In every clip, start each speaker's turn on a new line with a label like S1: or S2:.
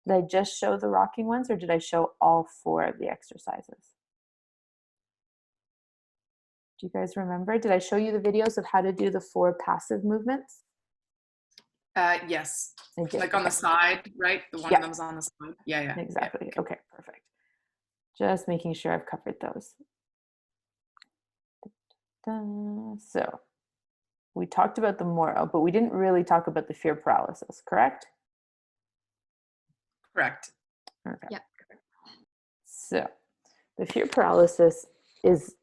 S1: Did I just show the rocking ones, or did I show all 4 of the exercises? Do you guys remember? Did I show you the videos of how to do the 4 passive movements?
S2: Yes.
S1: I did.
S2: Like on the side, right? The one of them's on the side. Yeah.
S1: Exactly. Okay, perfect. Just making sure I've covered those. So we talked about the Moro, but we didn't really talk about the fear paralysis, correct?
S2: Correct.
S1: Okay.
S3: Yeah.
S1: So the fear paralysis is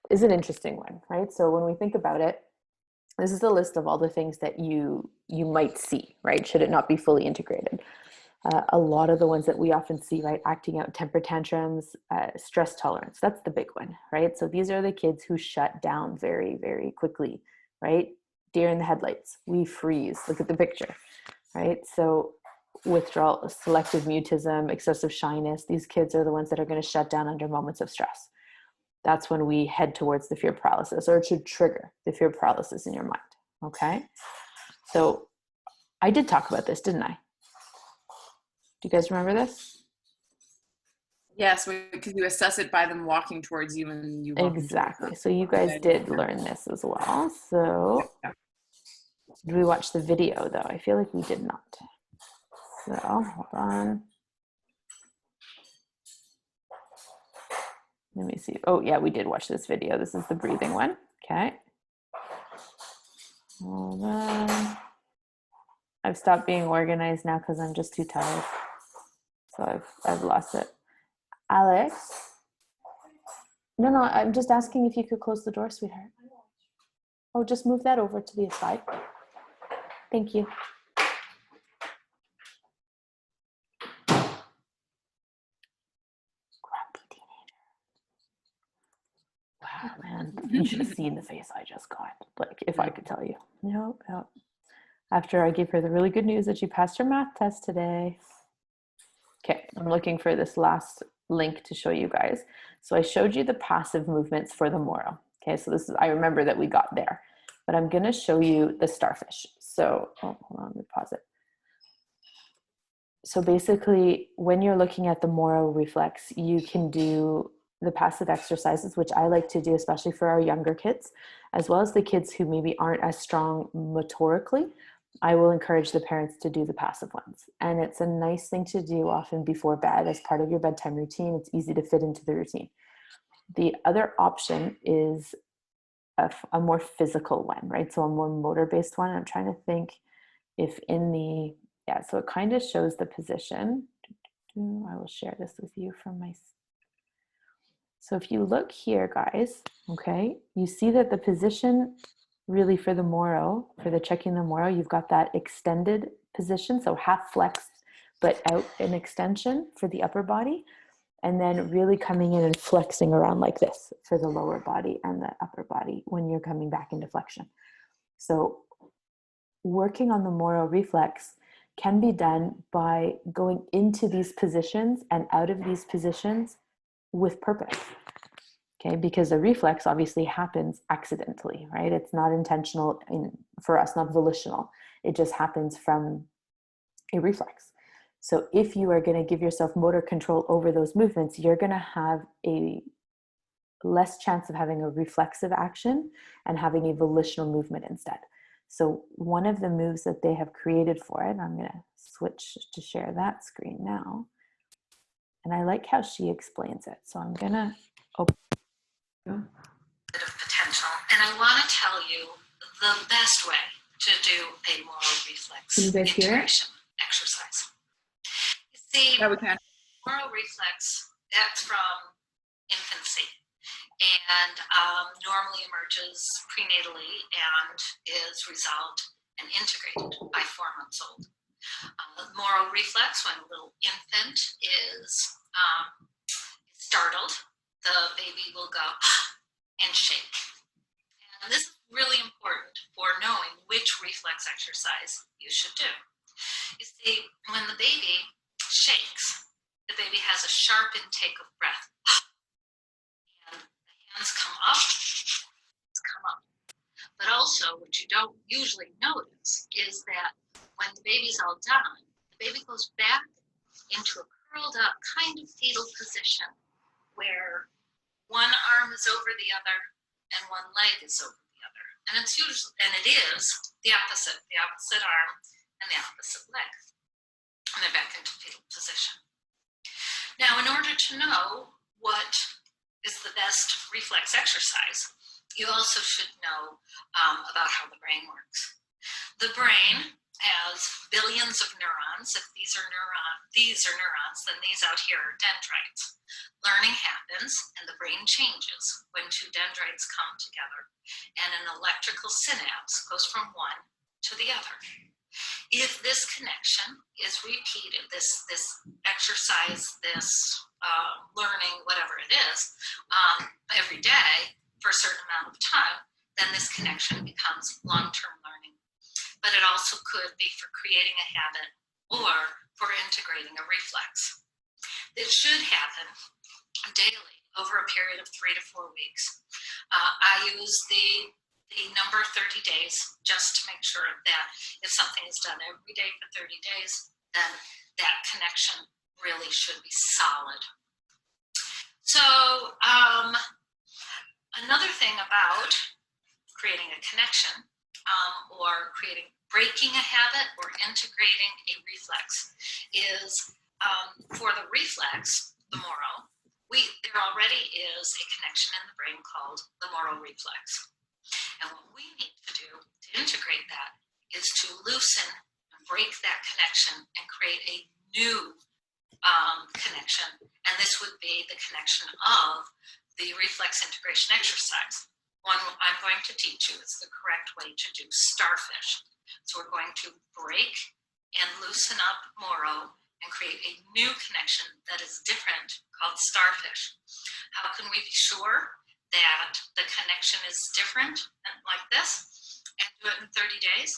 S1: an interesting one, right? So when we think about it, this is a list of all the things that you might see, right? Should it not be fully integrated. A lot of the ones that we often see, right? Acting out temper tantrums, stress tolerance, that's the big one, right? So these are the kids who shut down very, very quickly, right? Deer in the headlights, we freeze, look at the picture, right? So withdrawal, selective mutism, excessive shyness, these kids are the ones that are going to shut down under moments of stress. That's when we head towards the fear paralysis, or it should trigger the fear paralysis in your mind, okay? So I did talk about this, didn't I? Do you guys remember this?
S2: Yes, because you assess it by them walking towards you and you walking
S1: Exactly.
S2: towards
S1: So you guys did learn this as well. So did we watch the video though? I feel like we did not. So hold on. Let me see. Oh yeah, we did watch this video. This is the breathing one. Okay. Hold on. I've stopped being organized now because I'm just too tired. So I've lost it. Alex? No, I'm just asking if you could close the door, sweetheart. Oh, just move that over to the side. Thank you. Grumpy teenager. Wow, man. You should have seen the face I just got. Like, if I could tell you. Nope. After I gave her the really good news that she passed her math test today. Okay, I'm looking for this last link to show you guys. So I showed you the passive movements for the Moro. Okay, so this is, I remember that we got there, but I'm gonna show you the starfish. So, hold on, let me pause it. So basically, when you're looking at the Moro reflex, you can do the passive exercises, which I like to do, especially for our younger kids, as well as the kids who maybe aren't as strong motorically. I will encourage the parents to do the passive ones. And it's a nice thing to do often before bed as part of your bedtime routine. It's easy to fit into the routine. The other option is a more physical one, right? So a more motor-based one. I'm trying to think if in the, yeah, so it kind of shows the position. I will share this with you from my, so if you look here, guys, okay, you see that the position really for the Moro, for the checking the Moro, you've got that extended position, so half flexed, but out an extension for the upper body, and then really coming in and flexing around like this for the lower body and the upper body when you're coming back into flexion. So working on the Moro reflex can be done by going into these positions and out of these positions with purpose. Okay, because the reflex obviously happens accidentally, right? It's not intentional for us, not volitional. It just happens from a reflex. So if you are going to give yourself motor control over those movements, you're going to have a less chance of having a reflexive action and having a volitional movement instead. So one of the moves that they have created for it, I'm going to switch to share that screen now. And I like how she explains it. So I'm going to open
S4: of potential, and I want to tell you the best way to do a moral reflex integration exercise. You see,
S2: Yeah, we can.
S4: moral reflex, that's from infancy, and normally emerges prenatally and is resolved and integrated by 4 months old. Moral reflex, when a little infant is startled, the baby will go and shake. And this is really important for knowing which reflex exercise you should do. You see, when the baby shakes, the baby has a sharp intake of breath. And the hands come up. But also, what you don't usually notice is that when the baby's all done, the baby goes back into a curled up kind of fetal position where one arm is over the other and one leg is over the other. And it's usually, and it is the opposite arm and the opposite leg. And they're back into fetal position. Now, in order to know what is the best reflex exercise, you also should know about how the brain works. The brain has billions of neurons. If these are neurons, then these out here are dendrites. Learning happens and the brain changes when two dendrites come together, and an electrical synapse goes from one to the other. If this connection is repeated, this exercise, this learning, whatever it is, every day for a certain amount of time, then this connection becomes long-term learning. But it also could be for creating a habit or for integrating a reflex. It should happen daily over a period of 3 to 4 weeks. I use the number 30 days just to make sure that if something is done every day for 30 days, then that connection really should be solid. So another thing about creating a connection or breaking a habit or integrating a reflex is for the reflex, the Moro, there already is a connection in the brain called the Moro reflex. And what we need to do to integrate that is to loosen and break that connection and create a new connection. And this would be the connection of the reflex integration exercise. One I'm going to teach you is the correct way to do starfish. So we're going to break and loosen up Moro and create a new connection that is different called starfish. How can we be sure that the connection is different and like this and do it in 30 days?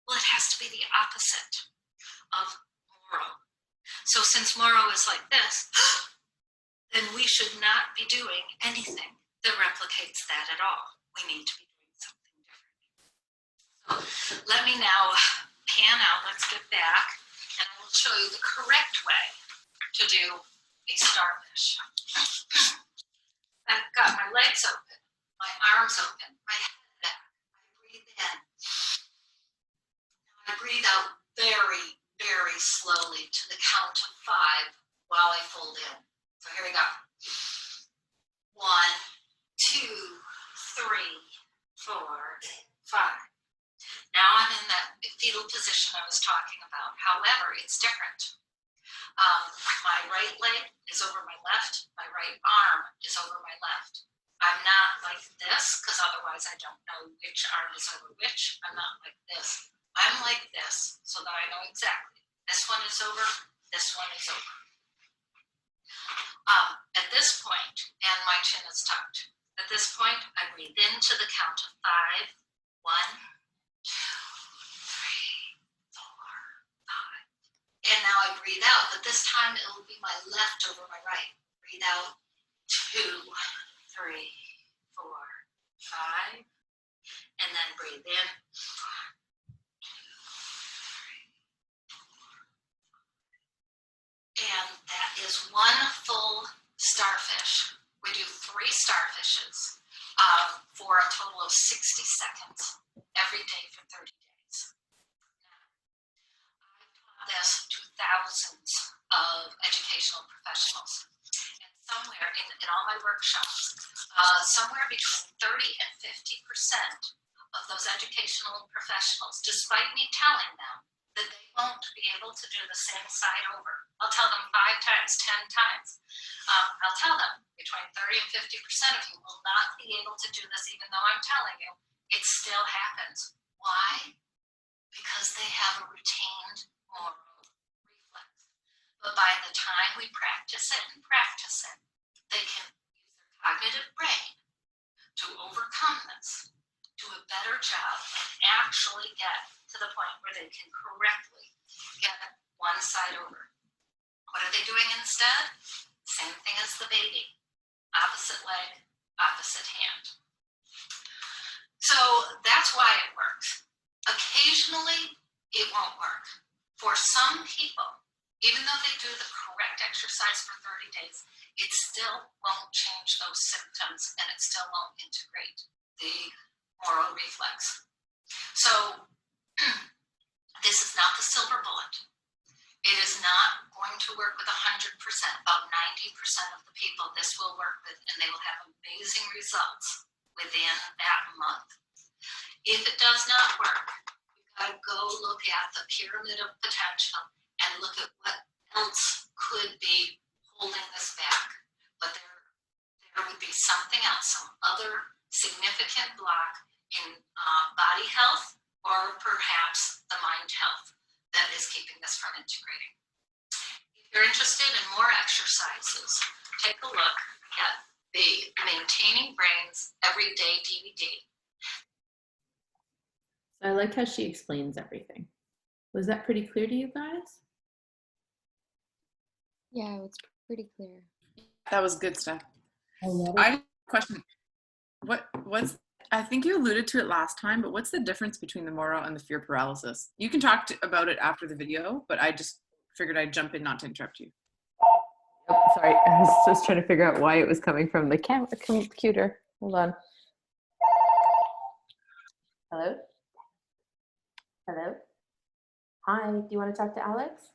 S4: Well, it has to be the opposite of Moro. So since Moro is like this, then we should not be doing anything that replicates that at all. We need to be doing something different. So let me now pan out. Let's get back, and I will show you the correct way to do a starfish. I've got my legs open, my arms open, my head back. I breathe in. Now I breathe out very, very slowly to the count of 5 while I fold in. So here we go. 1, 2, 3, 4, 5. Now I'm in that fetal position I was talking about. However, it's different. My right leg is over my left. My right arm is over my left. I'm not like this, because otherwise I don't know which arm is over which. I'm not like this. I'm like this, so that I know exactly. This one is over, this one is over. At this point, and my chin is tucked. At this point, I breathe into the count of 5. 1, 2, 3, 4, 5. And now I breathe out, but this time it will be my left over my right. Breathe out. 2, 3, 4, 5. And then breathe in. 1, 2, 3, 4. And that is one full starfish. We do 3 starfishes for a total of 60 seconds every day for 30 days. Now, I've taught this to thousands of educational professionals. And somewhere in all my workshops, somewhere between 30 and 50% of those educational professionals, despite me telling them that they won't be able to do the same side over. I'll tell them 5 times, 10 times. I'll tell them between 30 and 50% of you will not be able to do this even though I'm telling you. It still happens. Why? Because they have a retained Moro reflex. But by the time we practice it, they can use their cognitive brain to overcome this, do a better job, and actually get to the point where they can correctly get one side over. What are they doing instead? Same thing as the baby. Opposite leg, opposite hand. So that's why it works. Occasionally, it won't work. For some people, Even though they do the correct exercise for 30 days, it still won't change those symptoms and it still won't integrate the moral reflex. So this is not the silver bullet. It is not going to work with 100%. About 90% of the people this will work with, and they will have amazing results within that month. If it does not work, you've got to go look at the pyramid of potential and look at what else could be holding this back. But there would be something else, some other significant block in body health or perhaps the mind health that is keeping this from integrating. If you're interested in more exercises, take a look at the Maintaining Brains Everyday DVD.
S1: I like how she explains everything. Was that pretty clear to you guys?
S3: Yeah, it's pretty clear.
S2: That was good stuff.
S1: I
S2: I have a question. What's I think you alluded to it last time, but what's the difference between the Moro and the fear paralysis? You can talk about it after the video, but I just figured I'd jump in not to interrupt you.
S1: Oh, sorry, I was just trying to figure out why it was coming from the computer. Hold on. Hello? Hello? Hi, do you want to talk to Alex?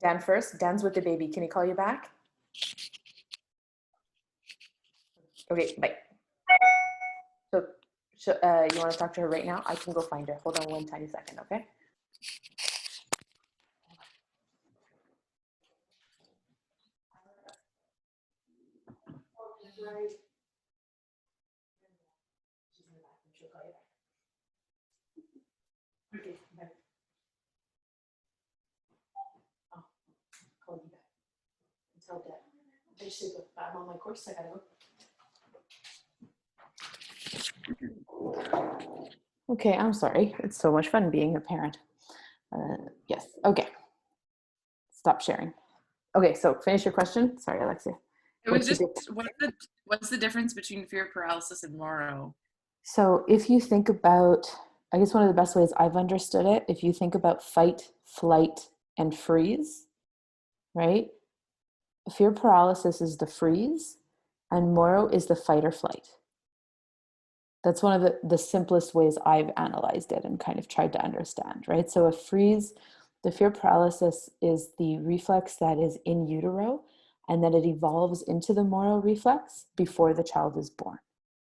S1: Dan first. Dan's with the baby. Can he call you back? Okay, bye. So, you want to talk to her right now? I can go find her. Hold on one tiny second, okay? Okay, bye. Oh, call you back. Until that. I should go. I'm on my course. I gotta go. Okay, I'm sorry. It's so much fun being a parent. Yes. Okay. Stop sharing. Okay, so finish your question. Sorry, Alexia.
S2: It was just what's the difference between fear paralysis and Moro?
S1: So if you think about, I guess one of the best ways I've understood it, if you think about fight, flight, and freeze, right? Fear paralysis is the freeze, and Moro is the fight or flight. That's one of the simplest ways I've analyzed it and kind of tried to understand, right? So a freeze, the fear paralysis is the reflex that is in utero, and that it evolves into the Moro reflex before the child is born,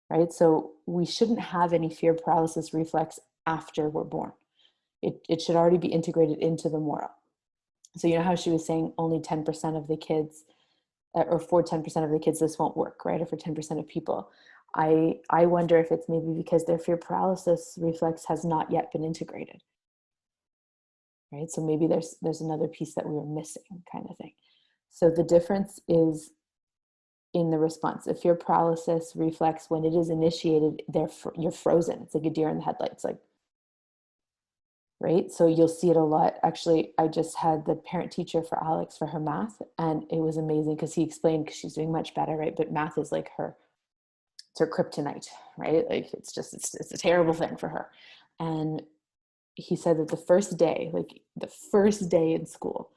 S1: right? So we shouldn't have any fear paralysis reflex after we're born. It should already be integrated into the Moro. So you know how she was saying only 10% of the kids, or for 10% of the kids, this won't work, right? Or for 10% of people. I wonder if it's maybe because their fear paralysis reflex has not yet been integrated, right? So maybe there's another piece that we were missing, kind of thing. So the difference is in the response. The fear paralysis reflex, when it is initiated, you're frozen. It's like a deer in the headlights, like, right? So you'll see it a lot. Actually, I just had the parent teacher for Alex for her math, and it was amazing because he explained, because she's doing much better, right? But math is like it's her kryptonite, right? Like it's a terrible thing for her. And he said that the first day in school,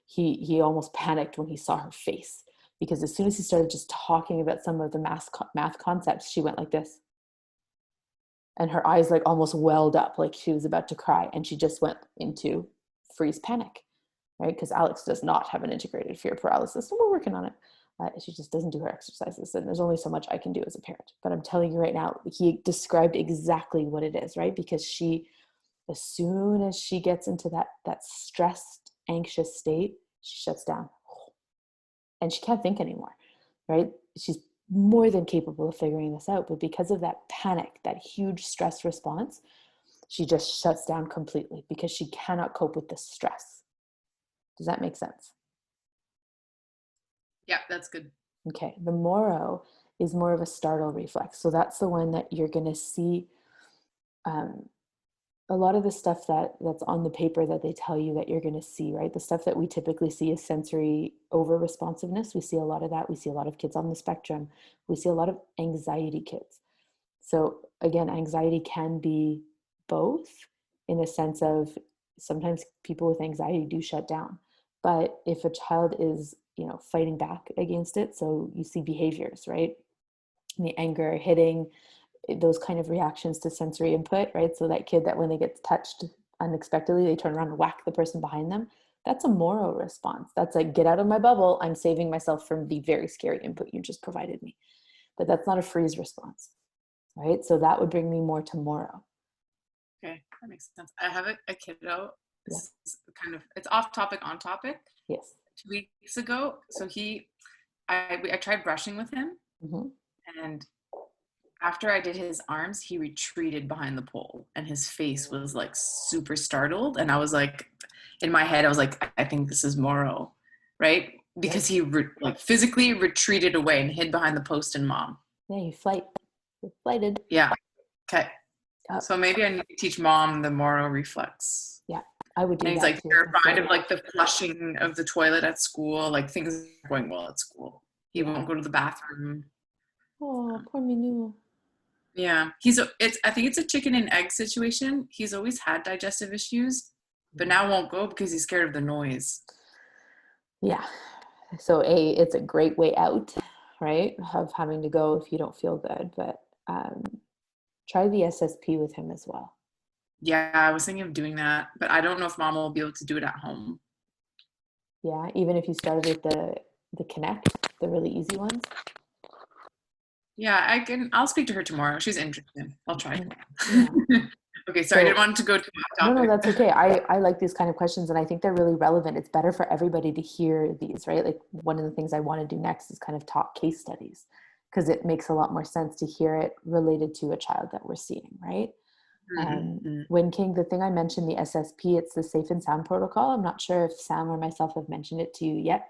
S1: he almost panicked when he saw her face, because as soon as he started just talking about some of the math concepts, she went like this. And her eyes like almost welled up, like she was about to cry. And she just went into freeze panic, right? Because Alex does not have an integrated fear paralysis. So we're working on it. She just doesn't do her exercises. And there's only so much I can do as a parent. But I'm telling you right now, he described exactly what it is, right? Because as soon as she gets into that stressed, anxious state, she shuts down. And she can't think anymore, right? She's more than capable of figuring this out, but because of that panic, that huge stress response, she just shuts down completely because she cannot cope with the stress. Does that make sense?
S2: Yeah, that's good.
S1: Okay, the Moro is more of a startle reflex. So that's the one that you're going to see a lot of the stuff that's on the paper that they tell you that you're going to see, right? The stuff that we typically see is sensory over responsiveness. We see a lot of that. We see a lot of kids on the spectrum. We see a lot of anxiety kids. So again, anxiety can be both, in a sense of sometimes people with anxiety do shut down. But if a child is, you know, fighting back against it, so you see behaviors, right? The anger, hitting, those kind of reactions to sensory input, right? So that kid that when they get touched unexpectedly, they turn around and whack the person behind them. That's a moral response. That's like, get out of my bubble. I'm saving myself from the very scary input you just provided me. But that's not a freeze response, right? So that would bring me more to moral.
S2: Okay, that makes sense. I have a kiddo.
S1: Yeah.
S2: This is kind of, it's off topic, on topic.
S1: Yes.
S2: 2 weeks ago, so I tried brushing with him,
S1: Mm-hmm.
S2: and after I did his arms, he retreated behind the pole, and his face was like super startled. And I was like, in my head, I was like, I think this is Moro, right? Because he like physically retreated away and hid behind the post and mom.
S1: Yeah, you flight. You're flighted.
S2: Yeah. Okay.
S1: Yep.
S2: So maybe I need to teach mom the Moro reflex.
S1: Yeah, I would do
S2: And he's
S1: that
S2: like
S1: too.
S2: terrified of like the flushing of the toilet at school, like things are going well at school. He won't go to the bathroom.
S1: Oh, poor Minou.
S2: Yeah, I think it's a chicken and egg situation. He's always had digestive issues, but now won't go because he's scared of the noise.
S1: Yeah. So it's a great way out, right? Of having to go if you don't feel good, but try the SSP with him as well.
S2: Yeah, I was thinking of doing that, but I don't know if mom will be able to do it at home.
S1: Yeah, even if you started with the Connect, the really easy ones.
S2: Yeah, I'll speak to her tomorrow. She's interested. I'll try.
S1: Yeah.
S2: Okay, sorry, I didn't want to go too off topic.
S1: No, that's okay. I like these kind of questions, and I think they're really relevant. It's better for everybody to hear these, right? Like, one of the things I want to do next is kind of talk case studies, because it makes a lot more sense to hear it related to a child that we're seeing, right?
S2: Mm-hmm.
S1: When King, the thing I mentioned, the SSP, it's the Safe and Sound Protocol. I'm not sure if Sam or myself have mentioned it to you yet.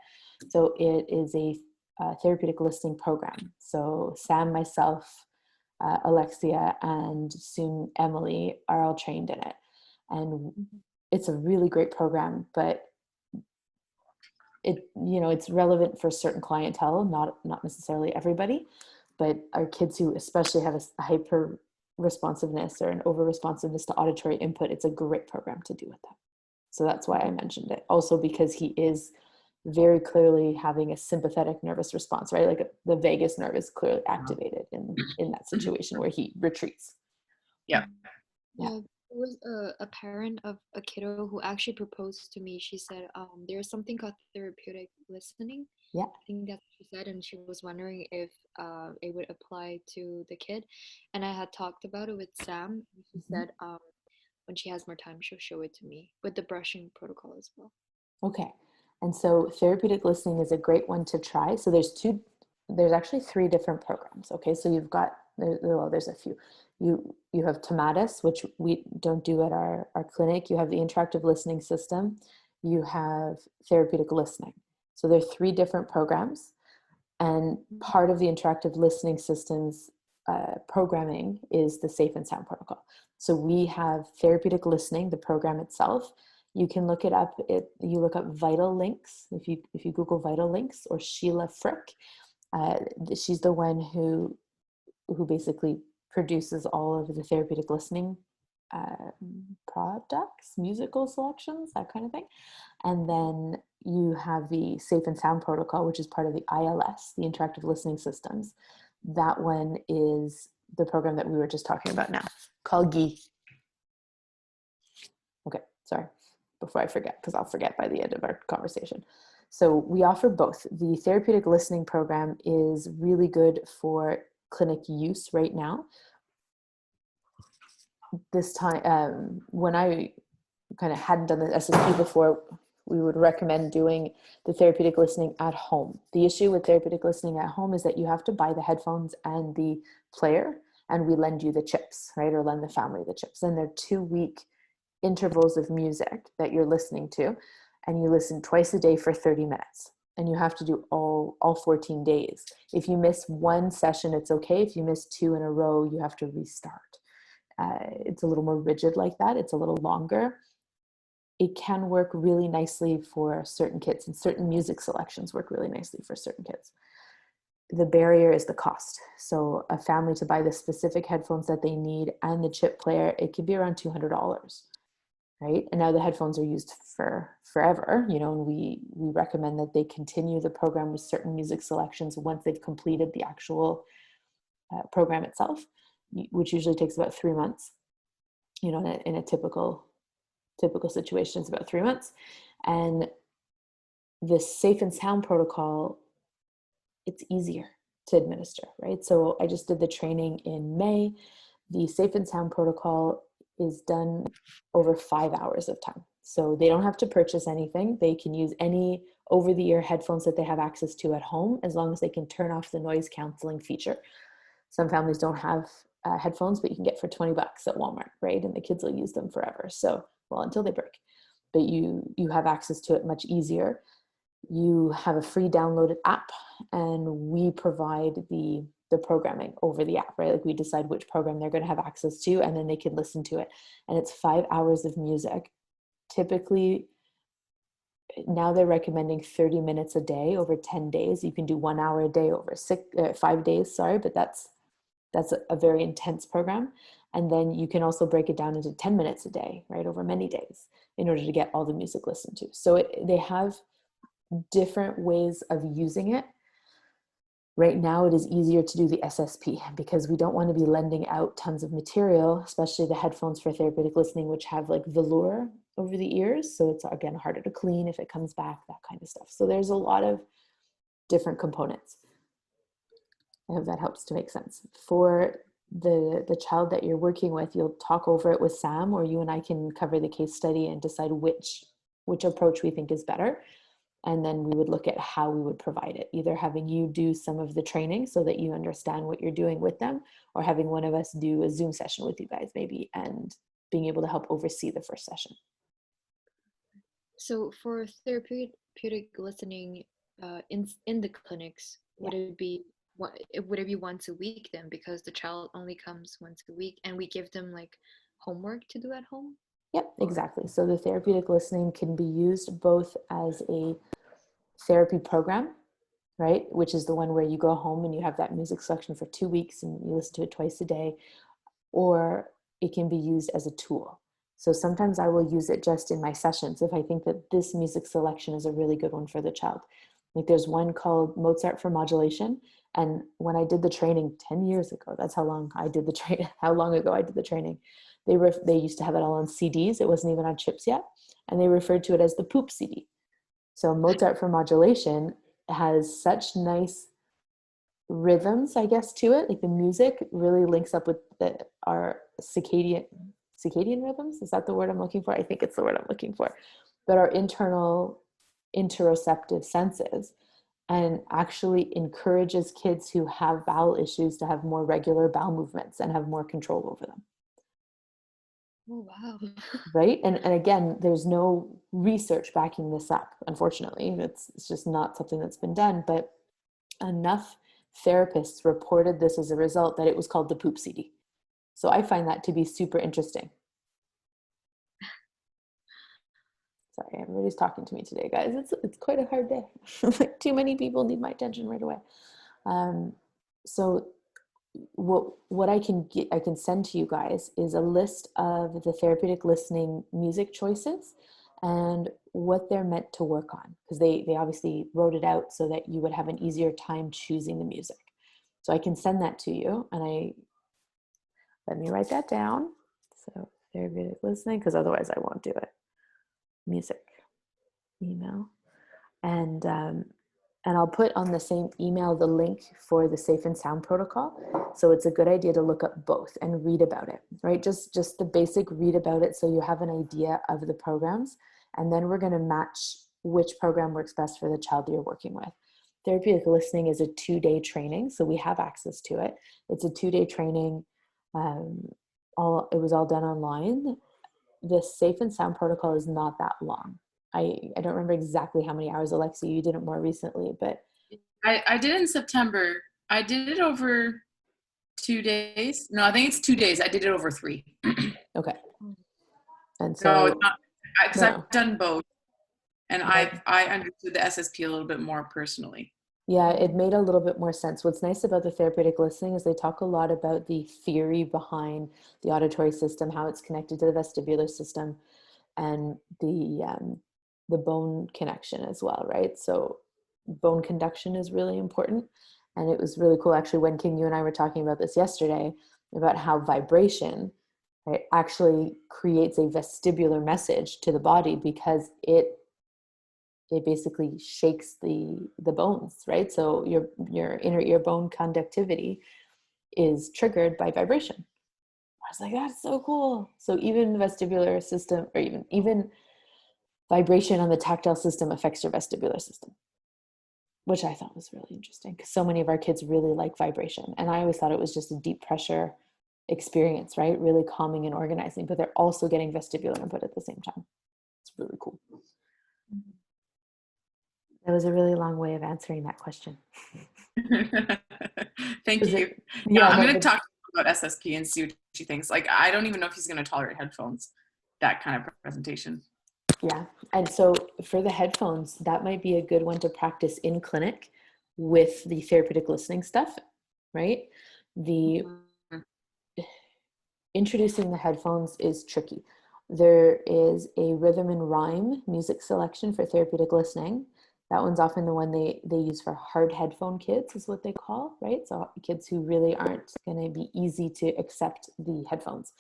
S1: So it is a therapeutic listening program. So Sam, myself, Alexia, and soon Emily are all trained in it. And it's a really great program, but it's relevant for certain clientele, not necessarily everybody, but our kids who especially have a hyper responsiveness or an over responsiveness to auditory input, it's a great program to do with them. So that's why I mentioned it. Also because he is very clearly having a sympathetic nervous response, right? Like the vagus nerve is clearly activated in that situation where he retreats.
S2: Yeah.
S3: Yeah, there was a parent of a kiddo who actually proposed to me. She said, there's something called therapeutic listening.
S1: Yeah.
S3: I think that's what she said, and she was wondering if it would apply to the kid. And I had talked about it with Sam. And she said when she has more time, she'll show it to me with the brushing protocol as well.
S1: Okay. And so therapeutic listening is a great one to try. So there's actually 3 different programs. Okay. So you've got, there's a few. You have Tomatis, which we don't do at our clinic. You have the interactive listening system. You have therapeutic listening. So there are 3 different programs. And part of the interactive listening system's programming is the Safe and Sound protocol. So we have therapeutic listening, the program itself. You can look it up. You look up Vital Links. If you Google Vital Links or Sheila Frick, she's the one who basically produces all of the therapeutic listening products, musical selections, that kind of thing. And then you have the Safe and Sound protocol, which is part of the ILS, the interactive listening systems. That one is the program that we were just talking about now, called GI. Okay, sorry, before I forget, because I'll forget by the end of our conversation. So we offer both. The therapeutic listening program is really good for clinic use right now. This time, when I kind of hadn't done the SSP before, we would recommend doing the therapeutic listening at home. The issue with therapeutic listening at home is that you have to buy the headphones and the player, and we lend you the chips, right? Or lend the family the chips. And they're 2-week intervals of music that you're listening to, and you listen twice a day for 30 minutes. And you have to do all 14 days. If you miss one session, it's okay. If you miss 2 in a row, you have to restart. It's a little more rigid like that. It's a little longer. It can work really nicely for certain kids, and certain music selections work really nicely for certain kids. The barrier is the cost. So a family to buy the specific headphones that they need and the chip player, it could be around $200, right? And now the headphones are used for forever, you know, and we recommend that they continue the program with certain music selections once they've completed the actual program itself, which usually takes about 3 months. You know, in a typical situation, it's about 3 months. And the safe and sound protocol, it's easier to administer, right? So I just did the training in May. The safe and sound protocol is done over 5 hours of time. So they don't have to purchase anything. They can use any over-the-ear headphones that they have access to at home, as long as they can turn off the noise canceling feature. Some families don't have headphones, but you can get for $20 at Walmart, right? And the kids will use them forever. So, well, until they break. But you have access to it much easier. You have a free downloaded app, and we provide the programming over the app, right? Like we decide which program they're going to have access to, and then they can listen to it. And it's 5 hours of music. Typically, now they're recommending 30 minutes a day over 10 days. You can do 1 hour a day over 5 days, sorry, but that's a very intense program. And then you can also break it down into 10 minutes a day, right, over many days, in order to get all the music listened to. So they have different ways of using it. Right now, it is easier to do the SSP because we don't want to be lending out tons of material, especially the headphones for therapeutic listening, which have like velour over the ears. So it's, again, harder to clean if it comes back, that kind of stuff. So there's a lot of different components. I hope that helps to make sense. For the child that you're working with, you'll talk over it with Sam, or you and I can cover the case study and decide which approach we think is better. And then we would look at how we would provide it, either having you do some of the training so that you understand what you're doing with them, or having one of us do a Zoom session with you guys maybe, and being able to help oversee the first session.
S3: So for therapeutic listening in the clinics, would it be once a week then, because the child only comes once a week and we give them like homework to do at home?
S1: Yep, exactly. So the therapeutic listening can be used both as a therapy program, right, which is the one where you go home and you have that music selection for 2 weeks and you listen to it twice a day, or it can be used as a tool. So sometimes I will use it just in my sessions if I think that this music selection is a really good one for the child. Like there's one called Mozart for Modulation, and when I did the training 10 years ago, that's how long I did the training, how long ago I did the training, they used to have it all on CDs. It wasn't even on chips yet, and they referred to it as the poop CD. So Mozart for Modulation has such nice rhythms, I guess, to it. Like the music really links up with our circadian rhythms. Is that the word I'm looking for? I think it's the word I'm looking for. But our internal interoceptive senses, and actually encourages kids who have bowel issues to have more regular bowel movements and have more control over them.
S3: Oh, wow.
S1: Right? And again, there's no research backing this up, unfortunately. It's just not something that's been done, but enough therapists reported this as a result that it was called the poop CD. So I find that to be super interesting. Sorry, everybody's talking to me today, guys. It's quite a hard day. Like too many people need my attention right away. So what I can send to you guys is a list of the therapeutic listening music choices and what they're meant to work on, because they obviously wrote it out so that you would have an easier time choosing the music. So I can send that to you, and let me write that down. So therapeutic listening, because otherwise I won't do it. Music, email, and I'll put on the same email the link for the Safe and Sound protocol. So it's a good idea to look up both and read about it, right? Just the basic read about it so you have an idea of the programs. And then we're going to match which program works best for the child you're working with. Therapeutic listening is a 2-day training, so we have access to it. It's a 2-day training. It was all done online. The Safe and Sound protocol is not that long. I don't remember exactly how many hours, Alexia, you did it more recently, but
S2: I did it in September. I did it over 2 days. No, I think it's 2 days. I did it over 3.
S1: okay. And
S2: No,
S1: so
S2: it's not, because
S1: no.
S2: I've done both, and
S1: Yeah.
S2: I understood the SSP a little bit more personally.
S1: Yeah, it made a little bit more sense. What's nice about the therapeutic listening is they talk a lot about the theory behind the auditory system, how it's connected to the vestibular system. and the bone connection as well, right? So bone conduction is really important. And it was really cool actually when King, you and I were talking about this yesterday, about how vibration, right, actually creates a vestibular message to the body, because it basically shakes the bones, right? So your inner ear bone conductivity is triggered by vibration. I was like, that's so cool. So even the vestibular system, or even vibration on the tactile system affects your vestibular system, which I thought was really interesting, because so many of our kids really like vibration. And I always thought it was just a deep pressure experience, right? Really calming and organizing, but they're also getting vestibular input at the same time. It's really cool. That was a really long way of answering that question.
S2: Thank you.
S1: Yeah,
S2: I'm going to talk about SSP and see what she thinks. Like, I don't even know if he's going to tolerate headphones, that kind of presentation.
S1: Yeah. And so for the headphones, that might be a good one to practice in clinic with the therapeutic listening stuff, right? The introducing the headphones is tricky. There is a rhythm and rhyme music selection for therapeutic listening. That one's often the one they use for hard headphone kids, is what they call, right? So kids who really aren't going to be easy to accept the headphones.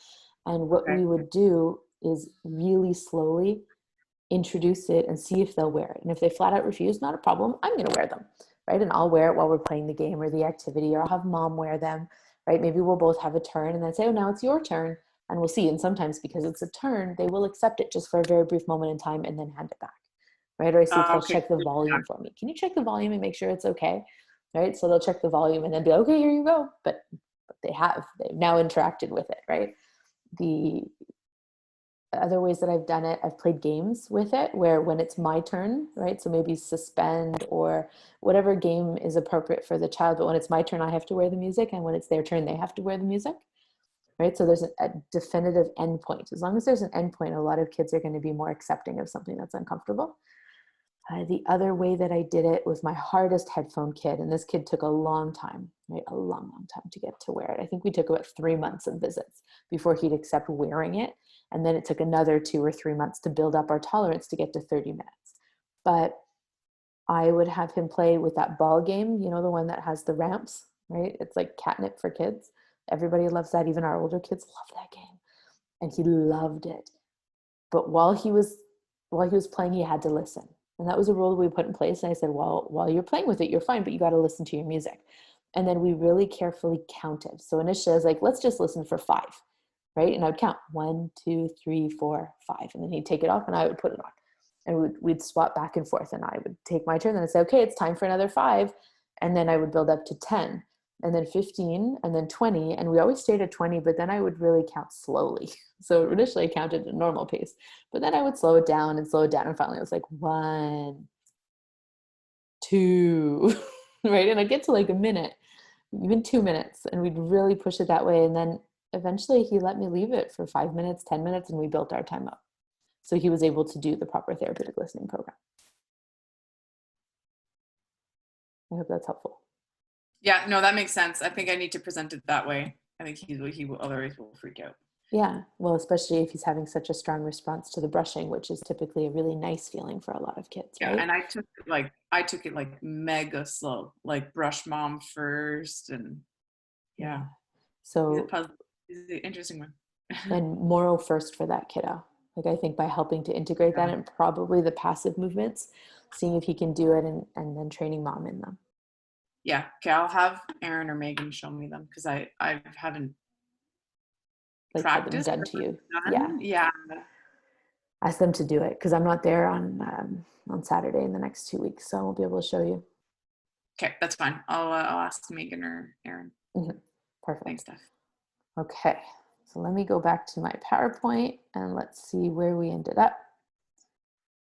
S1: And what we would do is really slowly introduce it and see if they'll wear it. And if they flat out refuse, not a problem, I'm going to wear them, right? And I'll wear it while we're playing the game or the activity, or I'll have mom wear them, right? Maybe we'll both have a turn and then say, oh, now it's your turn. And we'll see. And sometimes because it's a turn, they will accept it just for a very brief moment in time and then hand it back, right? Or I see if they'll check the volume for me. Can you check the volume and make sure it's okay? Right? So they'll check the volume and then be like, okay, here you go. But they've now interacted with it, right? The other ways that I've done it, I've played games with it where when it's my turn, right? So maybe suspend or whatever game is appropriate for the child. But when it's my turn, I have to wear the music. And when it's their turn, they have to wear the music, right? So there's a definitive endpoint. As long as there's an endpoint, a lot of kids are going to be more accepting of something that's uncomfortable. The other way that I did it was my hardest headphone kid. And this kid took a long time, right? A long, long time to get to wear it. I think we took about 3 months of visits before he'd accept wearing it. And then it took another 2 or 3 months to build up our tolerance to get to 30 minutes. But I would have him play with that ball game, you know, the one that has the ramps, right? It's like catnip for kids. Everybody loves that. Even our older kids love that game. And he loved it. But while he was playing, he had to listen. And that was a rule we put in place. And I said, well, while you're playing with it, you're fine, but you got to listen to your music. And then we really carefully counted. So initially I was like, let's just listen for 5, right? And I would count 1, 2, 3, 4, 5. And then he'd take it off and I would put it on. And we'd swap back and forth. And I would take my turn and I'd say, okay, it's time for another 5. And then I would build up to 10 and then 15 and then 20. And we always stayed at 20, but then I would really count slowly. So initially I counted at a normal pace, but then I would slow it down. And finally I was like 1, 2, right? And I'd get to like a minute, even 2 minutes, and we'd really push it that way. And then eventually he let me leave it for 5 minutes, 10 minutes, and we built our time up. So he was able to do the proper therapeutic listening program. I hope that's helpful.
S2: Yeah, no, that makes sense. I think I need to present it that way. I think he will, otherwise will freak out.
S1: Yeah, well, especially if he's having such a strong response to the brushing, which is typically a really nice feeling for a lot of kids, right?
S2: Yeah, and I took it like mega slow, like brush mom first, and yeah.
S1: So
S2: he's an interesting one.
S1: And Moro first for that kiddo. Like I think by helping to integrate that and probably the passive movements, seeing if he can do it and then training mom in them.
S2: Yeah, okay, I'll have Aaron or Megan show me them because I haven't
S1: like
S2: practiced.
S1: Had them done to you.
S2: Yeah.
S1: Ask them to do it because I'm not there on Saturday in the next 2 weeks, so I won't be able to show you.
S2: Okay, that's fine. I'll ask Megan or Aaron.
S1: Mm-hmm. Perfect.
S2: Thanks, Steph.
S1: Okay, so let me go back to my PowerPoint and let's see where we ended up.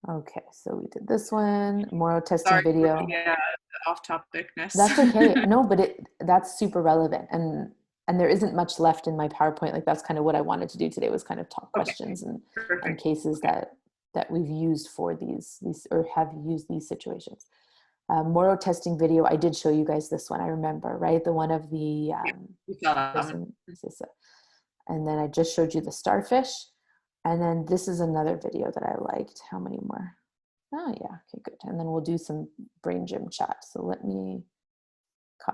S1: Okay, so we did this one, Moro testing video.
S2: Yeah, off topicness.
S1: That's okay. No, but that's super relevant, and there isn't much left in my PowerPoint. Like that's kind of what I wanted to do today, was kind of talk questions and cases that we've used for these or have used these situations. Moro testing video. I did show you guys this one. I remember, right? The one of the person, and then I just showed you the starfish. And then this is another video that I liked. How many more? Oh yeah, okay, good. And then we'll do some brain gym chat. So let me,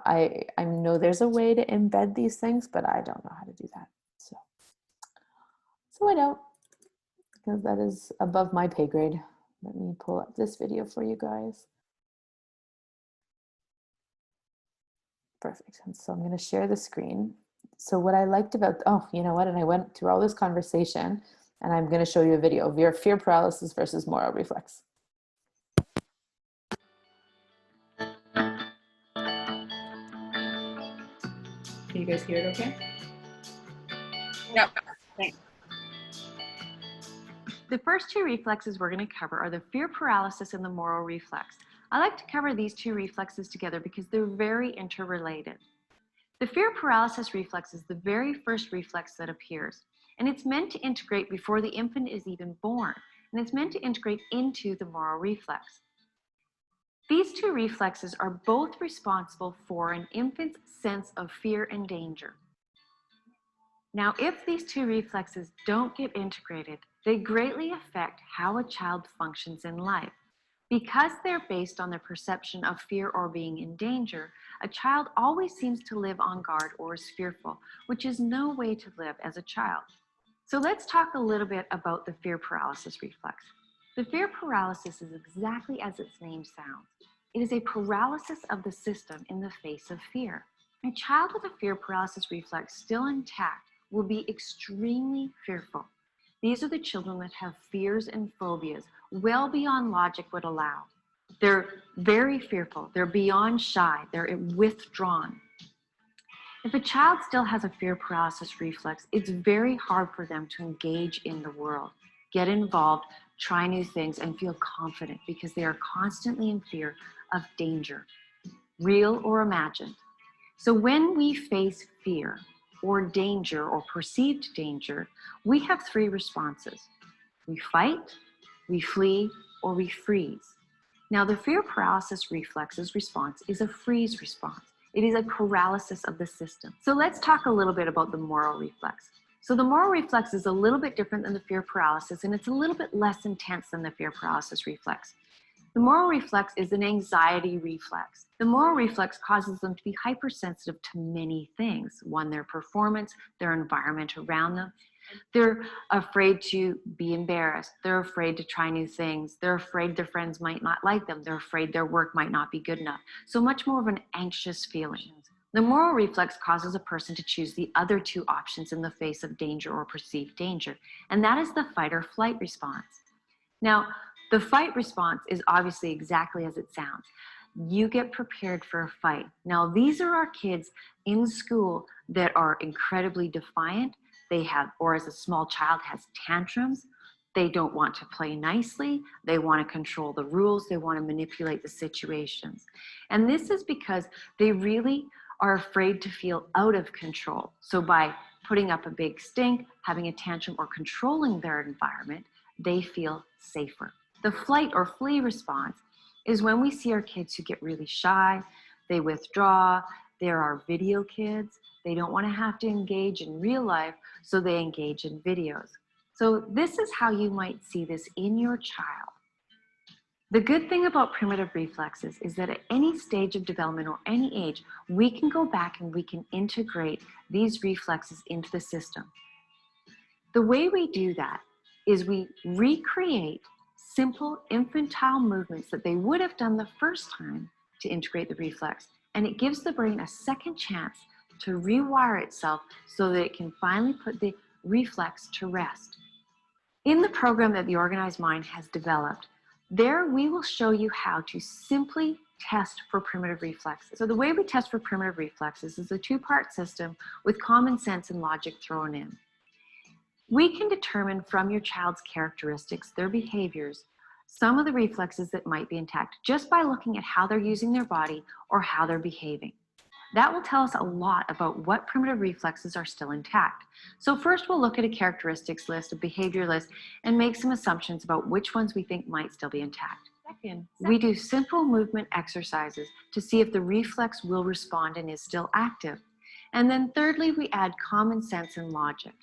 S1: I know there's a way to embed these things, but I don't know how to do that. So I don't, because that is above my pay grade. Let me pull up this video for you guys. Perfect. And so I'm going to share the screen. So what I liked about, oh, you know what? And I went through all this conversation and I'm going to show you a video of your fear paralysis versus Moro reflex. Can you guys hear it okay?
S2: Yep. Thanks.
S5: The first two reflexes we're going to cover are the fear paralysis and the Moro reflex. I like to cover these two reflexes together because they're very interrelated. The fear paralysis reflex is the very first reflex that appears, and it's meant to integrate before the infant is even born, and it's meant to integrate into the Moro reflex. These two reflexes are both responsible for an infant's sense of fear and danger. Now, if these two reflexes don't get integrated, they greatly affect how a child functions in life. Because they're based on the perception of fear or being in danger, a child always seems to live on guard or is fearful, which is no way to live as a child. So let's talk a little bit about the fear paralysis reflex. The fear paralysis is exactly as its name sounds. It is a paralysis of the system in the face of fear. A child with a fear paralysis reflex still intact will be extremely fearful. These are the children that have fears and phobias well beyond logic would allow. They're very fearful. They're beyond shy. They're withdrawn. If a child still has a fear paralysis reflex, it's very hard for them to engage in the world, get involved, try new things, and feel confident because they are constantly in fear of danger, real or imagined. So when we face fear or danger or perceived danger, we have three responses. We fight, we flee, or we freeze. Now, the fear paralysis reflex's response is a freeze response. It is a paralysis of the system. So let's talk a little bit about the Moro reflex. So the Moro reflex is a little bit different than the fear paralysis, and it's a little bit less intense than the fear paralysis reflex. The Moro reflex is an anxiety reflex. The Moro reflex causes them to be hypersensitive to many things. One, their performance, their environment around them. They're afraid to be embarrassed. They're afraid to try new things. They're afraid their friends might not like them. They're afraid their work might not be good enough. So much more of an anxious feeling. The Moro reflex causes a person to choose the other two options in the face of danger or perceived danger, and that is the fight or flight response. Now, the fight response is obviously exactly as it sounds. You get prepared for a fight. Now, these are our kids in school that are incredibly defiant. They have, or as a small child, has tantrums. They don't want to play nicely. They want to control the rules. They want to manipulate the situations. And this is because they really are afraid to feel out of control. So by putting up a big stink, having a tantrum, or controlling their environment, they feel safer. The flight or flee response is when we see our kids who get really shy, they withdraw. There are video kids. They don't want to have to engage in real life, so they engage in videos. So this is how you might see this in your child. The good thing about primitive reflexes is that at any stage of development or any age, we can go back and we can integrate these reflexes into the system. The way we do that is we recreate simple infantile movements that they would have done the first time to integrate the reflex. And it gives the brain a second chance to rewire itself so that it can finally put the reflex to rest. In the program that the Organized Mind has developed, there we will show you how to simply test for primitive reflexes. So the way we test for primitive reflexes is a two-part system with common sense and logic thrown in. We can determine from your child's characteristics, their behaviors, some of the reflexes that might be intact just by looking at how they're using their body or how they're behaving. That will tell us a lot about what primitive reflexes are still intact. So first we'll look at a characteristics list, a behavior list, and make some assumptions about which ones we think might still be intact. Second, we do simple movement exercises to see if the reflex will respond and is still active. And then thirdly, we add common sense and logic.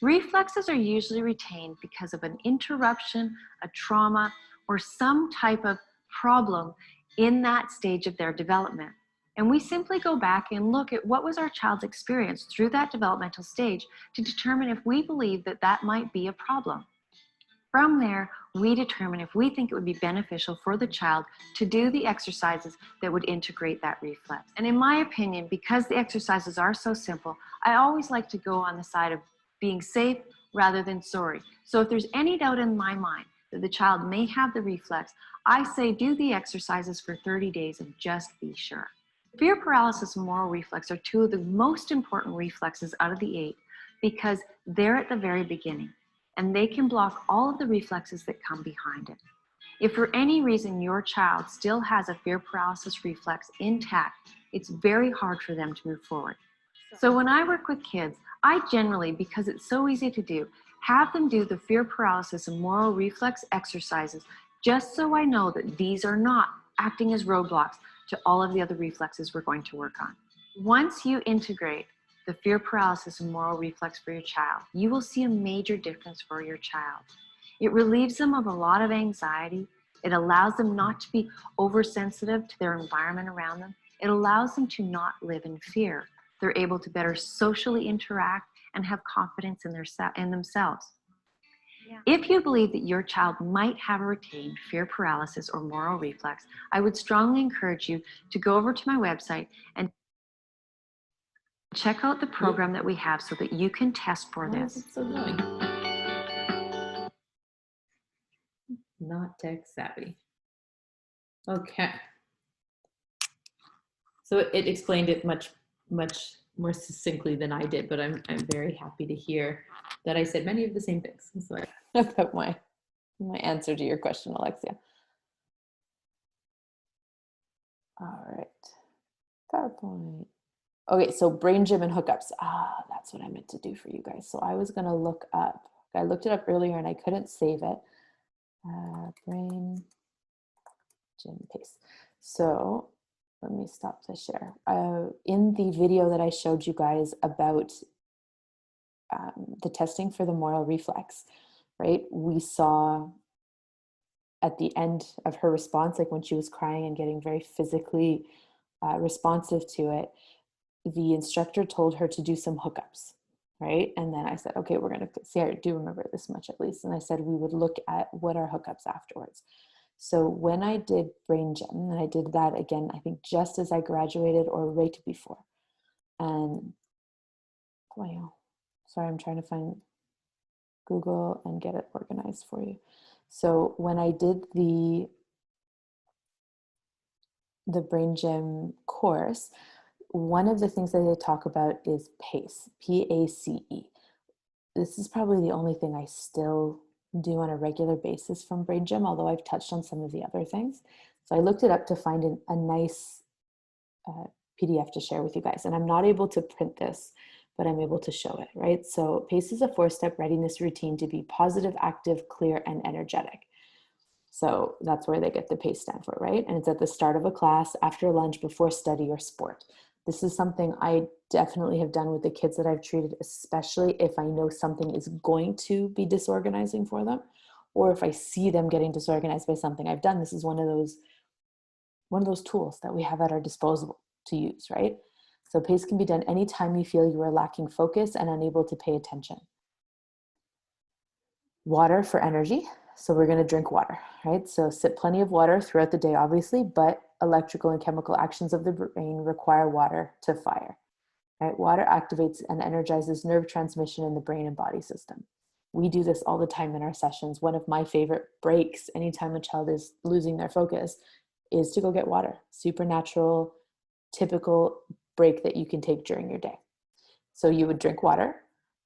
S5: Reflexes are usually retained because of an interruption, a trauma, or some type of problem in that stage of their development. And we simply go back and look at what was our child's experience through that developmental stage to determine if we believe that that might be a problem. From there, we determine if we think it would be beneficial for the child to do the exercises that would integrate that reflex. And in my opinion, because the exercises are so simple, I always like to go on the side of being safe rather than sorry. So if there's any doubt in my mind that the child may have the reflex, I say do the exercises for 30 days and just be sure. Fear paralysis and moral reflex are two of the most important reflexes out of the 8 because they're at the very beginning and they can block all of the reflexes that come behind it. If for any reason your child still has a fear paralysis reflex intact, it's very hard for them to move forward. So when I work with kids, I generally, because it's so easy to do, have them do the fear paralysis and moral reflex exercises just so I know that these are not acting as roadblocks to all of the other reflexes we're going to work on. Once you integrate the fear paralysis and moral reflex for your child, you will see a major difference for your child. It relieves them of a lot of anxiety. It allows them not to be oversensitive to their environment around them. It allows them to not live in fear. They're able to better socially interact and have confidence in themselves. Yeah. If you believe that your child might have a retained fear paralysis or moral reflex, I would strongly encourage you to go over to my website and check out the program that we have so that you can test for this.
S1: It's so annoying. Not tech savvy. Okay. So it explained it much more succinctly than I did, but I'm very happy to hear that I said many of the same things. So about my answer to your question, Alexia. All right. PowerPoint. Okay, so brain gym and hookups. That's what I meant to do for you guys. So I was gonna look up, I looked it up earlier and I couldn't save it. Brain gym pace. So let me stop the share. In the video that I showed you guys about the testing for the moral reflex, right? We saw at the end of her response, like when she was crying and getting very physically responsive to it, the instructor told her to do some hookups, right? And then I said, okay, we're going to see, I do remember this much at least. And I said, we would look at what are hookups afterwards. So when I did brain gym, and I did that again, I think just as I graduated or right before. And wow, sorry, I'm trying to find Google and get it organized for you. So when I did the brain gym course, one of the things that they talk about is PACE, P-A-C-E. This is probably the only thing I still do on a regular basis from brain gym, although I've touched on some of the other things. So I looked it up to find a nice PDF to share with you guys. And I'm not able to print this, but I'm able to show it, right? So PACE is a 4-step readiness routine to be positive, active, clear, and energetic. So that's where they get the PACE stand for, right? And it's at the start of a class, after lunch, before study or sport. This is something I definitely have done with the kids that I've treated, especially if I know something is going to be disorganizing for them, or if I see them getting disorganized by something I've done. This is one of those tools that we have at our disposal to use, right? So PACE can be done anytime you feel you are lacking focus and unable to pay attention. Water for energy. So we're going to drink water, right? So sip plenty of water throughout the day, obviously, but electrical and chemical actions of the brain require water to fire, right? Water activates and energizes nerve transmission in the brain and body system. We do this all the time in our sessions. One of my favorite breaks, anytime a child is losing their focus, is to go get water. Supernatural, typical break that you can take during your day. So you would drink water.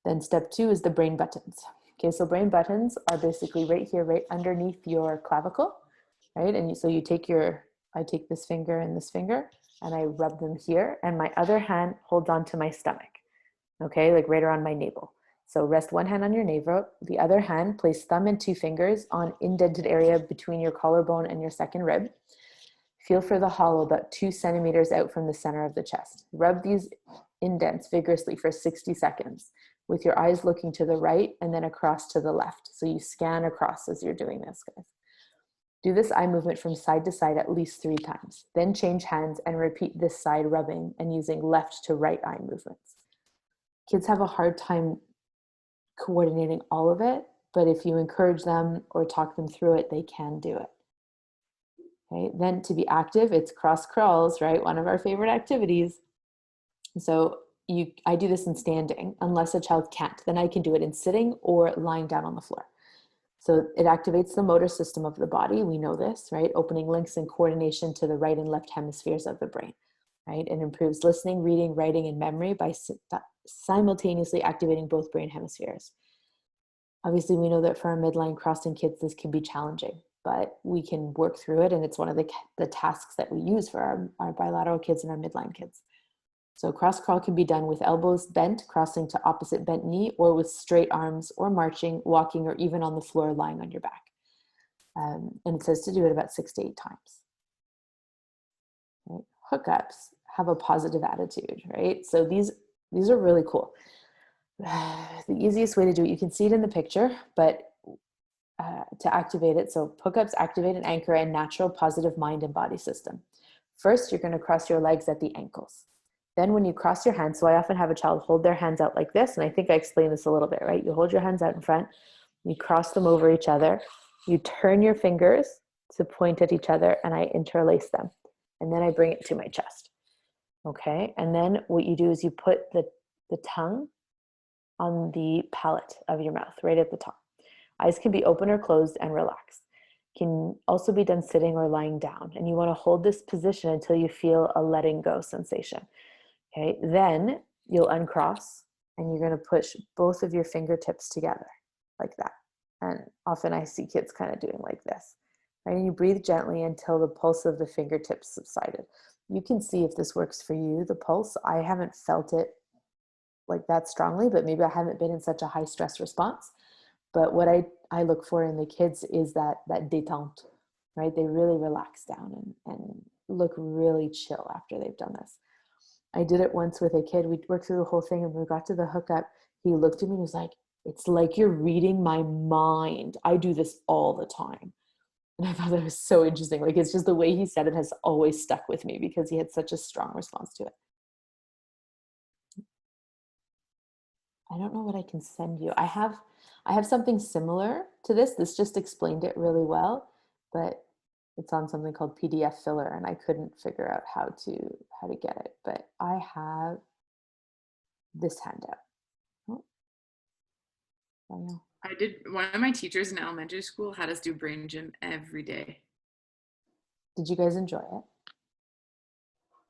S1: Then step 2 is the brain buttons. Okay, so brain buttons are basically right here, right underneath your clavicle, right? And so you take I take this finger and this finger and I rub them here, and my other hand holds on to my stomach, okay, like right around my navel. So rest one hand on your navel, the other hand, place thumb and 2 fingers on indented area between your collarbone and your second rib. Feel for the hollow about 2 centimeters out from the center of the chest. Rub these indents vigorously for 60 seconds. with your eyes looking to the right and then across to the left. So you scan across as you're doing this, guys. Do this eye movement from side to side at least 3 times. Then change hands and repeat this side rubbing and using left to right eye movements. Kids have a hard time coordinating all of it, but if you encourage them or talk them through it, they can do it. Okay, then to be active, it's cross crawls, right? One of our favorite activities. So I do this in standing, unless a child can't, then I can do it in sitting or lying down on the floor. So it activates the motor system of the body. We know this, right? Opening links and coordination to the right and left hemispheres of the brain, right? It improves listening, reading, writing, and memory by simultaneously activating both brain hemispheres. Obviously, we know that for our midline crossing kids, this can be challenging, but we can work through it. And it's one of the tasks that we use for our bilateral kids and our midline kids. So cross crawl can be done with elbows bent, crossing to opposite bent knee, or with straight arms, or marching, walking, or even on the floor, lying on your back. And it says to do it about 6 to 8 times. Right? Hookups have a positive attitude, right? So these are really cool. The easiest way to do it, you can see it in the picture, but to activate it, so hookups activate and anchor a natural positive mind and body system. First, you're going to cross your legs at the ankles. Then when you cross your hands, so I often have a child hold their hands out like this, and I think I explained this a little bit, right? You hold your hands out in front, you cross them over each other, you turn your fingers to point at each other, and I interlace them. And then I bring it to my chest, okay? And then what you do is you put the tongue on the palate of your mouth, right at the top. Eyes can be open or closed and relaxed. Can also be done sitting or lying down. And you want to hold this position until you feel a letting go sensation. Okay, then you'll uncross and you're going to push both of your fingertips together like that. And often I see kids kind of doing like this. Right? And you breathe gently until the pulse of the fingertips subsided. You can see if this works for you, the pulse. I haven't felt it like that strongly, but maybe I haven't been in such a high stress response. But what I look for in the kids is that détente, right? They really relax down and look really chill after they've done this. I did it once with a kid. We worked through the whole thing and when we got to the hookup, he looked at me and was like, "It's like you're reading my mind. I do this all the time." And I thought that was so interesting. Like, it's just the way he said it has always stuck with me because he had such a strong response to it. I don't know what I can send you. I have something similar to this. This just explained it really well, but it's on something called PDF Filler, and I couldn't figure out how to get it. But I have this handout. Oh,
S2: One of my teachers in elementary school had us do brain gym every day.
S1: Did you guys enjoy it?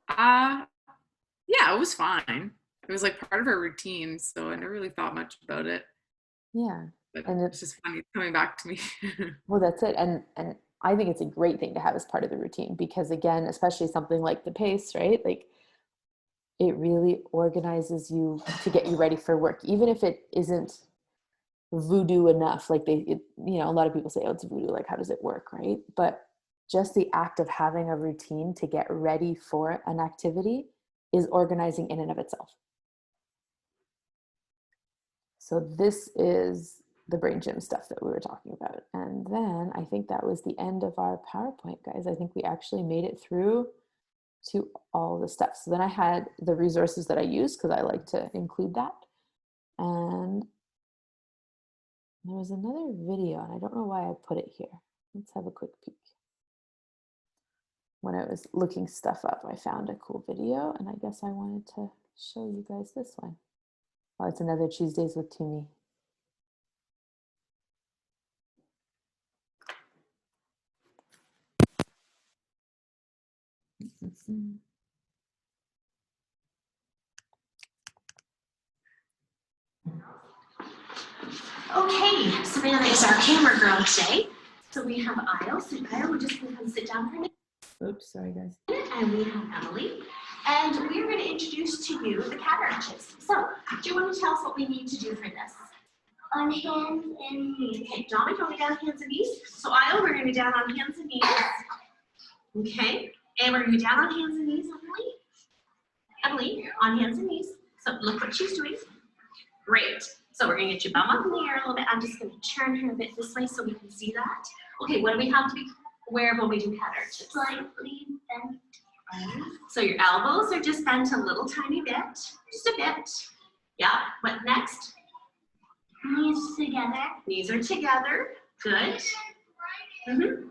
S2: Yeah, it was fine. It was like part of our routine, so I never really thought much about it.
S1: Yeah.
S2: But
S1: And
S2: it's just funny coming back to me.
S1: well, that's it. And I think it's a great thing to have as part of the routine because, again, especially something like the PACE, right? Like, it really organizes you to get you ready for work, even if it isn't voodoo enough. Like a lot of people say, "Oh, it's voodoo. Like, how does it work?" Right? But just the act of having a routine to get ready for an activity is organizing in and of itself. So this is the brain gym stuff that we were talking about. And then I think that was the end of our PowerPoint, guys. I think we actually made it through to all the steps. So then I had the resources that I use because I like to include that. And there was another video, and I don't know why I put it here. Let's have a quick peek. When I was looking stuff up, I found a cool video, and I guess I wanted to show you guys this one. Oh, it's another Tuesdays with Toomey.
S6: Okay, Savannah is our camera girl today. So we have Isle. So Isle, we're just going to come sit down for a minute.
S1: Oops, sorry guys.
S6: And we have Emily. And we're going to introduce to you the cat arches. So, do you want to tell us what we need to do for this?
S7: On hands and knees.
S6: Okay, Donna, you want me down on hands and knees? So Isle, we're going to be down on hands and knees. Okay, and we're going to be down on hands and knees, Emily. Emily, on hands and knees. So look what she's doing. Great. So we're gonna get your bum up in the air a little bit. I'm just gonna turn her a bit this way so we can see that. Okay, what do we have to be aware of when we do cat arches?
S7: Slightly bent.
S6: So your elbows are just bent a little tiny bit, just a bit. Yeah, what next?
S7: Knees together.
S6: Knees are together, good. Mm-hmm.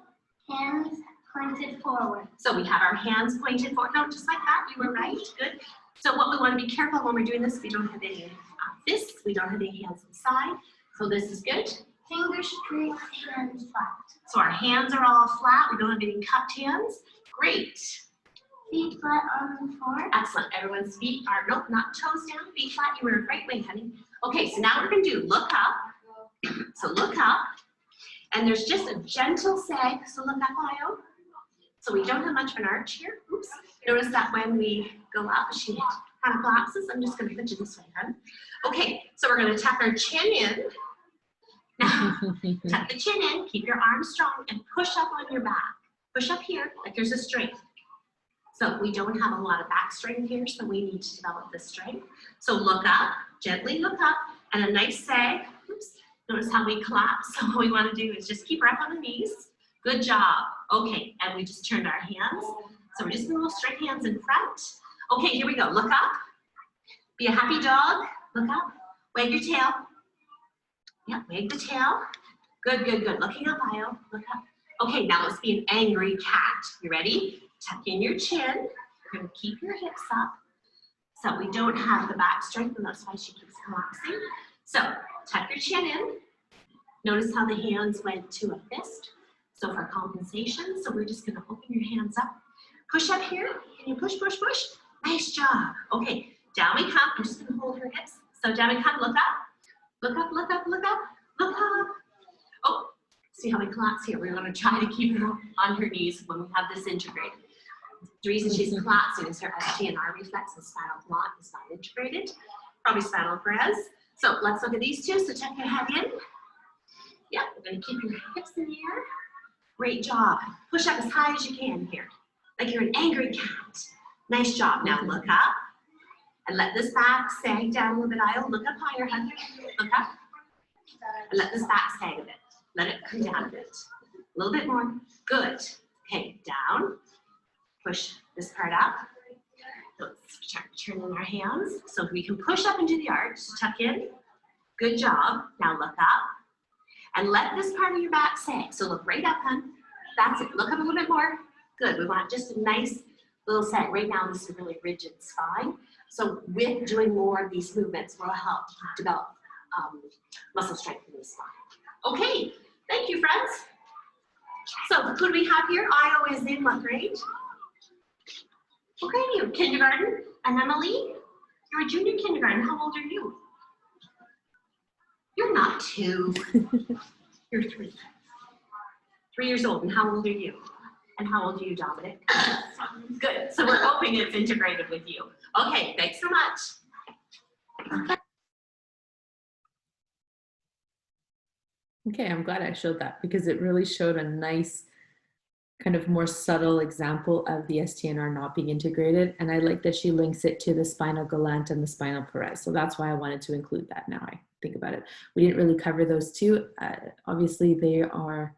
S7: Hands pointed forward.
S6: So we have our hands pointed forward, no, just like that, you were right, good. So what we want to be careful when we're doing this, we don't have any fists, we don't have any hands inside, so this is good.
S7: Fingers straight, hands flat.
S6: So our hands are all flat, we don't have any cupped hands, great.
S7: Feet flat on the floor.
S6: Excellent, everyone's feet are, nope, not toes down, feet flat, you were right way, honey. Okay, so now we're going to do look up, so look up, and there's just a gentle sag, so look up, Io. So we don't have much of an arch here. Oops. Notice that when we go up, she had glasses. I'm just going to put you this way, hon. Okay, so we're going to tuck our chin in. Now, tuck the chin in, keep your arms strong, and push up on your back. Push up here, like there's a strength. So we don't have a lot of back strength here, so we need to develop this strength. So look up, gently look up, and a nice sag. Oops. Notice how we collapse. So what we want to do is just keep her up on the knees. Good job. Okay, and we just turned our hands. So we're just going to straight hands in front. Okay, here we go. Look up. Be a happy dog. Look up. Wag your tail. Yeah, wag the tail. Good, good, good. Looking up, Io. Look up. Okay, now let's be an angry cat. You ready? Tuck in your chin. You're going to keep your hips up. So we don't have the back strength, and that's why she keeps collapsing. So tuck your chin in. Notice how the hands went to a fist. So for compensation, so we're just going to open your hands up. Push up here. Can you push, push, push? Nice job. Okay, down we come. I'm just going to hold her hips. So down we come. Look up. Look up, look up, look up, look up. Oh, see how we collapse here. We're going to try to keep her on her knees when we have this integrated. The reason she's collapsing is her STNR reflex and spinal column is not integrated. Probably spinal parez. So let's look at these two. So tuck your head in. Yeah, we're going to keep your hips in the air. Great job. Push up as high as you can here, like you're an angry cat. Nice job. Now look up and let this back sag down a little bit. I'll look up higher, Heather. Look up and let this back sag a bit. Let it come down a bit. A little bit more. Good. Okay, down. Push this part up. Let's turn in our hands so we can push up into the arch. Tuck in. Good job. Now look up. And let this part of your back sag. So look right up, hon. That's it. Look up a little bit more. Good. We want just a nice little sag. Right now, this is a really rigid spine. So with doing more of these movements will help develop muscle strength in the spine. Okay. Thank you, friends. So who do we have here? Io is in what grade? What grade are you? Kindergarten. And Emily? You're a junior kindergarten. How old are you? You're not 2. You're 3. 3 years old. And how old are you? And how old are you, Dominic? Good. So we're hoping it's integrated with you. Okay, thanks so much.
S1: Okay, I'm glad I showed that because it really showed a nice kind of more subtle example of the STNR not being integrated. And I like that she links it to the spinal galant and the spinal parez. So that's why I wanted to include that now I think about it. We didn't really cover those two. Obviously, they are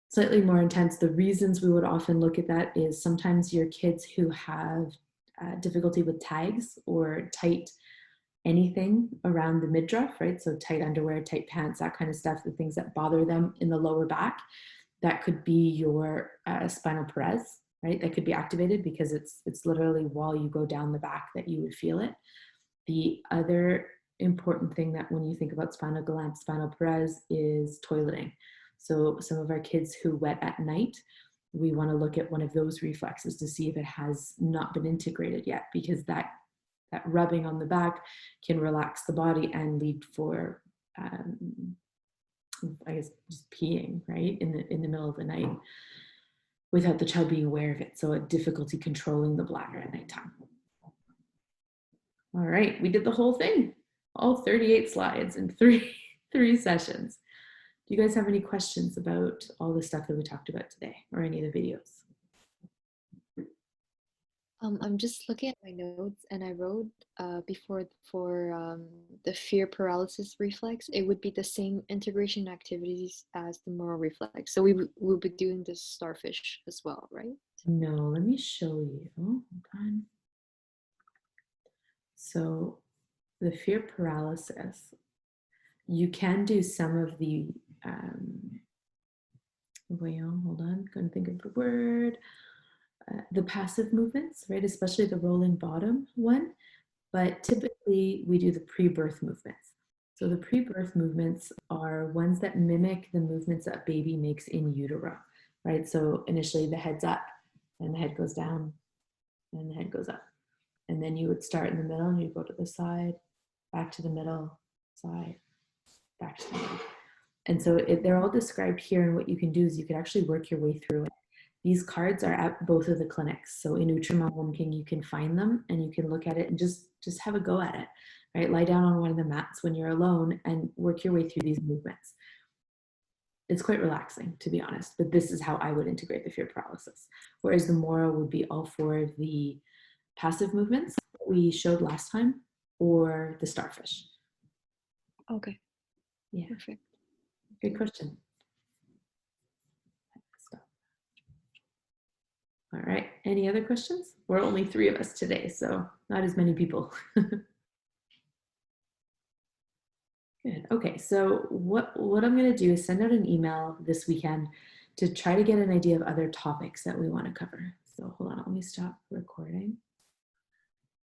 S1: slightly more intense. The reasons we would often look at that is sometimes your kids who have difficulty with tags or tight anything around the midriff, right? So tight underwear, tight pants, that kind of stuff, the things that bother them in the lower back. That could be your spinal parez, right? That could be activated because it's literally while you go down the back that you would feel it. The other important thing that when you think about spinal galant, spinal parez is toileting. So some of our kids who wet at night, we want to look at one of those reflexes to see if it has not been integrated yet, because that rubbing on the back can relax the body and lead for I guess just peeing, right, in the middle of the night without the child being aware of it. So a difficulty controlling the bladder at nighttime. All right, we did the whole thing, all 38 slides in three sessions. Do you guys have any questions about all the stuff that we talked about today or any of the videos?
S3: I'm just looking at my notes, and I wrote before for the fear paralysis reflex, it would be the same integration activities as the moral reflex. So we'll be doing the starfish as well, right?
S1: No, let me show you. Hold on. So the fear paralysis, you can do some of the, well, hold on, couldn't think of the word. The passive movements, right? Especially the rolling bottom one. But typically we do the pre-birth movements. So the pre-birth movements are ones that mimic the movements that baby makes in utero, right? So initially the head's up and the head goes down and the head goes up. And then you would start in the middle and you go to the side, back to the middle, side, back to the middle. And so they're all described here, and what you can do is you can actually work your way through it. These cards are at both of the clinics. So in Outremont Home King, you can find them and you can look at it and just have a go at it, right? Lie down on one of the mats when you're alone and work your way through these movements. It's quite relaxing, to be honest, but this is how I would integrate the fear paralysis. Whereas the Moro would be all for the passive movements that we showed last time, or the starfish.
S3: Okay.
S1: Yeah.
S3: Perfect.
S1: Good question. All right, any other questions? We're only 3 of us today, so not as many people. Good, okay, so what I'm gonna do is send out an email this weekend to try to get an idea of other topics that we wanna cover. So hold on, let me stop recording.